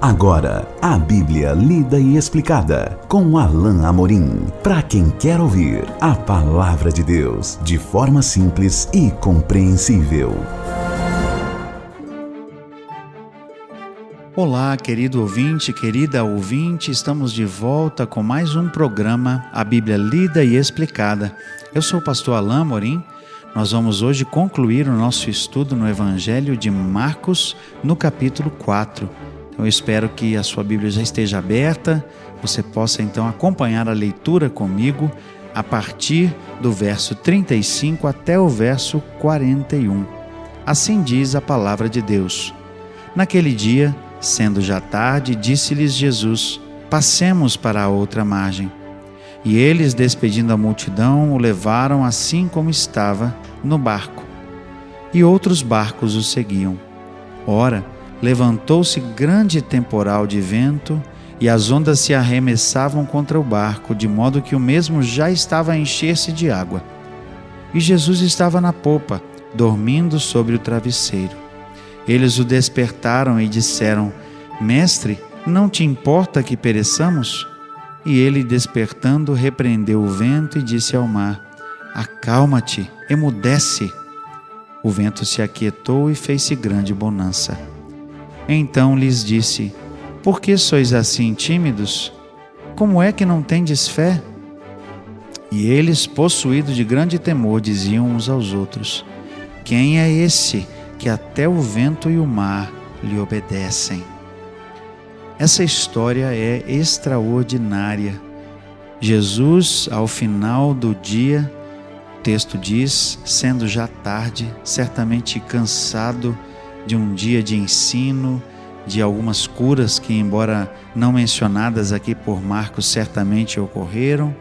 Agora, a Bíblia lida e explicada com Alain Amorim. Para quem quer ouvir a Palavra de Deus de forma simples e compreensível. Olá, querido ouvinte, querida ouvinte, estamos de volta com mais um programa, a Bíblia lida e explicada. Eu sou o pastor Alain Amorim. Nós vamos hoje concluir o nosso estudo no Evangelho de Marcos, no capítulo 4. Então eu espero que a sua Bíblia já esteja aberta, você possa então acompanhar a leitura comigo a partir do verso 35 até o verso 41. Assim diz a palavra de Deus. Naquele dia, sendo já tarde, disse-lhes Jesus: passemos para a outra margem. E eles, despedindo a multidão, o levaram assim como estava, no barco. E outros barcos o seguiam. Ora, levantou-se grande temporal de vento, e as ondas se arremessavam contra o barco, de modo que o mesmo já estava a encher-se de água. E Jesus estava na popa, dormindo sobre o travesseiro. Eles o despertaram e disseram: Mestre, não te importa que pereçamos? E ele, despertando, repreendeu o vento e disse ao mar: acalma-te, emudece. O vento se aquietou e fez-se grande bonança. Então lhes disse: por que sois assim tímidos? Como é que não tendes fé? E eles, possuídos de grande temor, diziam uns aos outros: quem é esse que até o vento e o mar lhe obedecem? Essa história é extraordinária. Jesus, ao final do dia, o texto diz, sendo já tarde, certamente cansado de um dia de ensino, de algumas curas que, embora não mencionadas aqui por Marcos, certamente ocorreram,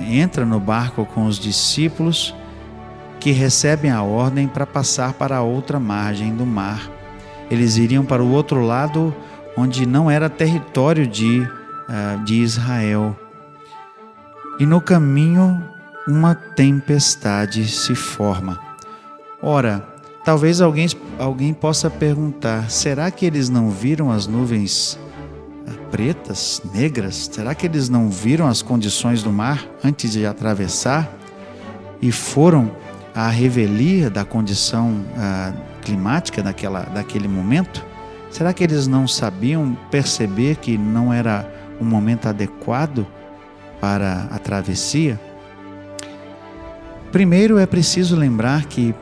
entra no barco com os discípulos, que recebem a ordem para passar para a outra margem do mar. Eles iriam para o outro lado, onde não era território de Israel. E no caminho, uma tempestade se forma. Ora, talvez alguém possa perguntar: será que eles não viram as nuvens pretas, negras? Será que eles não viram as condições do mar antes de atravessar? E foram à revelia da condição climática daquele momento? Será que eles não sabiam perceber que não era um momento adequado para a travessia? Primeiro é preciso lembrar que,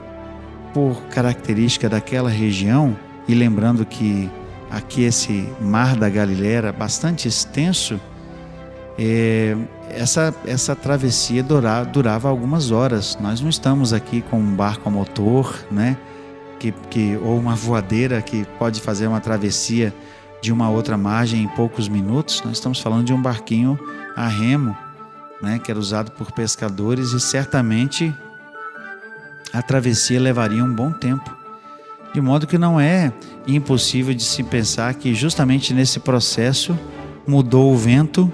por característica daquela região, e lembrando que aqui esse mar da Galileia era bastante extenso, essa travessia durava algumas horas. Nós não estamos aqui com um barco a motor, né? Ou uma voadeira que pode fazer uma travessia de uma outra margem em poucos minutos. Nós estamos falando de um barquinho a remo, né, que era usado por pescadores, e certamente a travessia levaria um bom tempo. De modo que não é impossível de se pensar que justamente nesse processo mudou o vento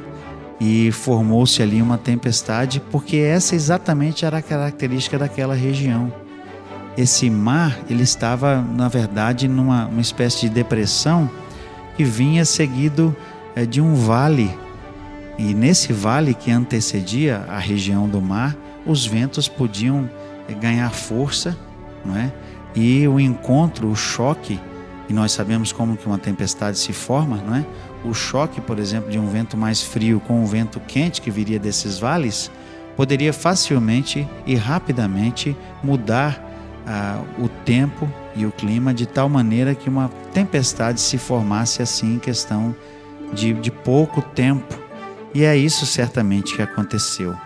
e formou-se ali uma tempestade, porque essa exatamente era a característica daquela região. Esse mar, ele estava, na verdade, numa espécie de depressão que vinha seguido de um vale. E nesse vale que antecedia a região do mar, os ventos podiam ganhar força, não é? E o encontro, o choque, e nós sabemos como que uma tempestade se forma, não é? O choque, por exemplo, de um vento mais frio com um vento quente que viria desses vales, poderia facilmente e rapidamente mudar o tempo e o clima de tal maneira que uma tempestade se formasse assim em questão de pouco tempo. E é isso certamente que aconteceu.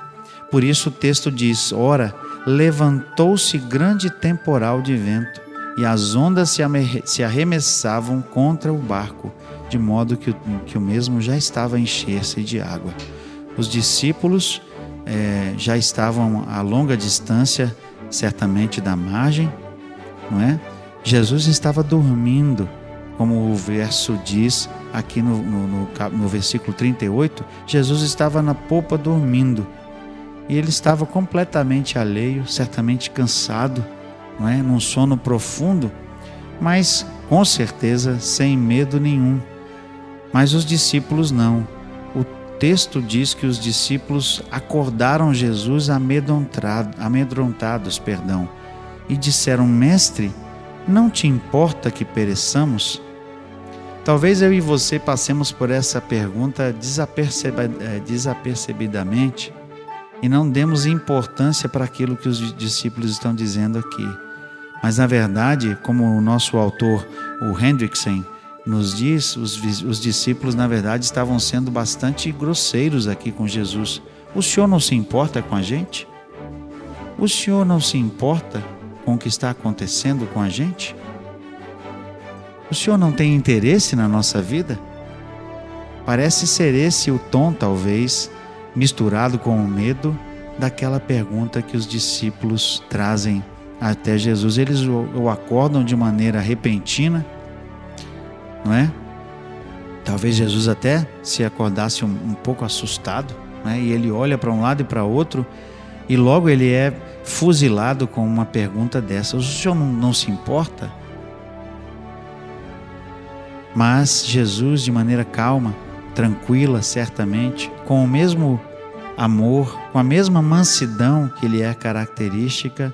Por isso o texto diz: ora, levantou-se grande temporal de vento, e as ondas se arremessavam contra o barco, de modo que o mesmo já estava a encher-se de água. Os discípulos já estavam a longa distância, certamente da margem, não é? Jesus estava dormindo, como o verso diz aqui no versículo 38, Jesus estava na popa dormindo, e ele estava completamente alheio, certamente cansado, num sono profundo, mas com certeza sem medo nenhum, Mas os discípulos não. O texto diz que os discípulos acordaram Jesus amedrontados, e disseram: Mestre, não te importa que pereçamos? Talvez eu e você passemos por essa pergunta desapercebidamente e não demos importância para aquilo que os discípulos estão dizendo aqui. Mas, na verdade, como o nosso autor, o Hendrickson, nos diz, os discípulos, na verdade, estavam sendo bastante grosseiros aqui com Jesus. O Senhor não se importa com a gente? O Senhor não se importa com o que está acontecendo com a gente? O Senhor não tem interesse na nossa vida? Parece ser esse o tom, talvez, misturado com o medo daquela pergunta que os discípulos trazem até Jesus. Eles o acordam de maneira repentina, não é? Talvez Jesus até se acordasse um pouco assustado, né? E ele olha para um lado e para outro e logo ele é fuzilado com uma pergunta dessa: o Senhor não se importa? Mas Jesus, de maneira calma, tranquila, certamente, com o mesmo amor, com a mesma mansidão que lhe é característica,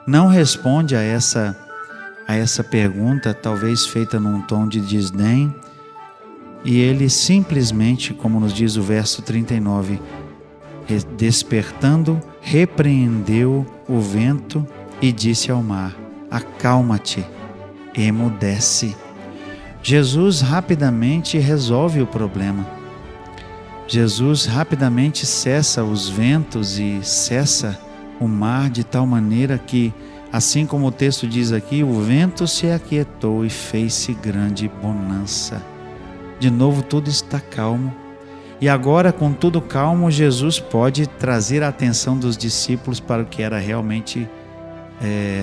não responde a essa pergunta, talvez feita num tom de desdém, e ele simplesmente, como nos diz o verso 39, despertando, repreendeu o vento e disse ao mar: acalma-te, emudece. Jesus rapidamente resolve o problema. Jesus rapidamente cessa os ventos e cessa o mar de tal maneira que, assim como o texto diz aqui, o vento se aquietou e fez-se grande bonança. De novo tudo está calmo. E agora, com tudo calmo, Jesus pode trazer a atenção dos discípulos para o que era realmente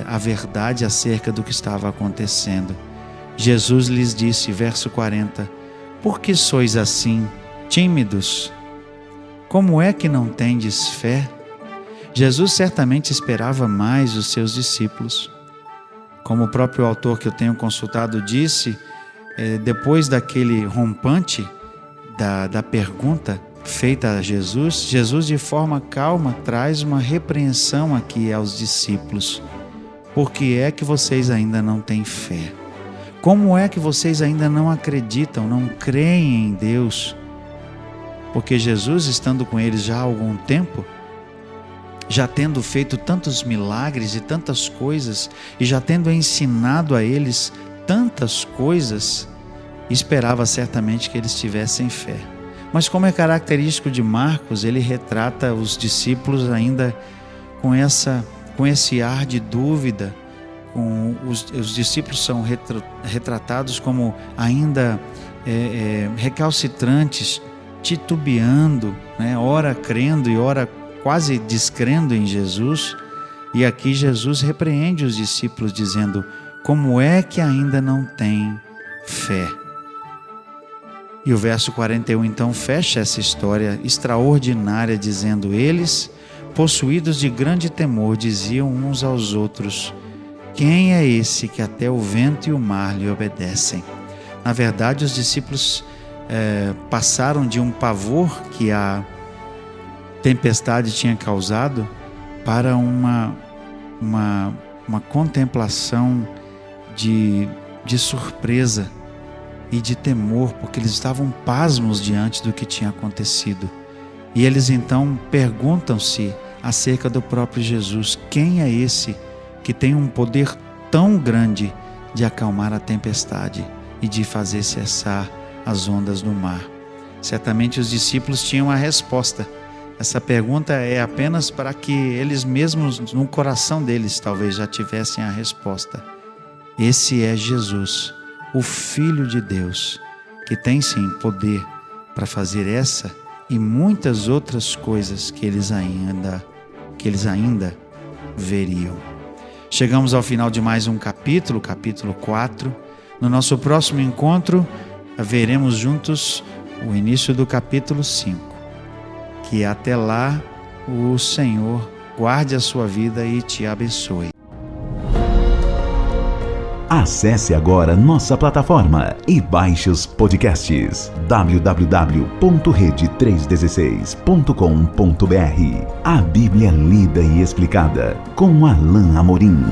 a verdade acerca do que estava acontecendo. Jesus lhes disse, verso 40, por que sois assim, tímidos? Como é que não tendes fé? Jesus certamente esperava mais os seus discípulos. Como o próprio autor que eu tenho consultado disse, depois daquele rompante da pergunta feita a Jesus, Jesus de forma calma traz uma repreensão aqui aos discípulos. Por que é que vocês ainda não têm fé? Como é que vocês ainda não acreditam, não creem em Deus? Porque Jesus, estando com eles já há algum tempo, já tendo feito tantos milagres e tantas coisas, e já tendo ensinado a eles tantas coisas, esperava certamente que eles tivessem fé. Mas como é característico de Marcos, ele retrata os discípulos ainda com esse ar de dúvida. Os discípulos são retratados como ainda recalcitrantes, titubeando, né? Ora crendo e ora quase descrendo em Jesus. E aqui Jesus repreende os discípulos dizendo: como é que ainda não têm fé? E o verso 41 então fecha essa história extraordinária dizendo: eles, possuídos de grande temor, diziam uns aos outros: quem é esse que até o vento e o mar lhe obedecem? Na verdade, os discípulos passaram de um pavor que a tempestade tinha causado para uma contemplação de surpresa e de temor, porque eles estavam pasmos diante do que tinha acontecido. E eles então perguntam-se acerca do próprio Jesus: quem é esse que tem um poder tão grande de acalmar a tempestade e de fazer cessar as ondas do mar? Certamente os discípulos tinham a resposta. Essa pergunta é apenas para que eles mesmos, no coração deles, talvez já tivessem a resposta. Esse é Jesus, o Filho de Deus, que tem sim poder para fazer essa e muitas outras coisas que eles ainda veriam. Chegamos ao final de mais um capítulo 4. No nosso próximo encontro, veremos juntos o início do capítulo 5. Que até lá o Senhor guarde a sua vida e te abençoe. Acesse agora nossa plataforma e baixe os podcasts www.rede316.com.br. A Bíblia lida e explicada com Alain Amorim.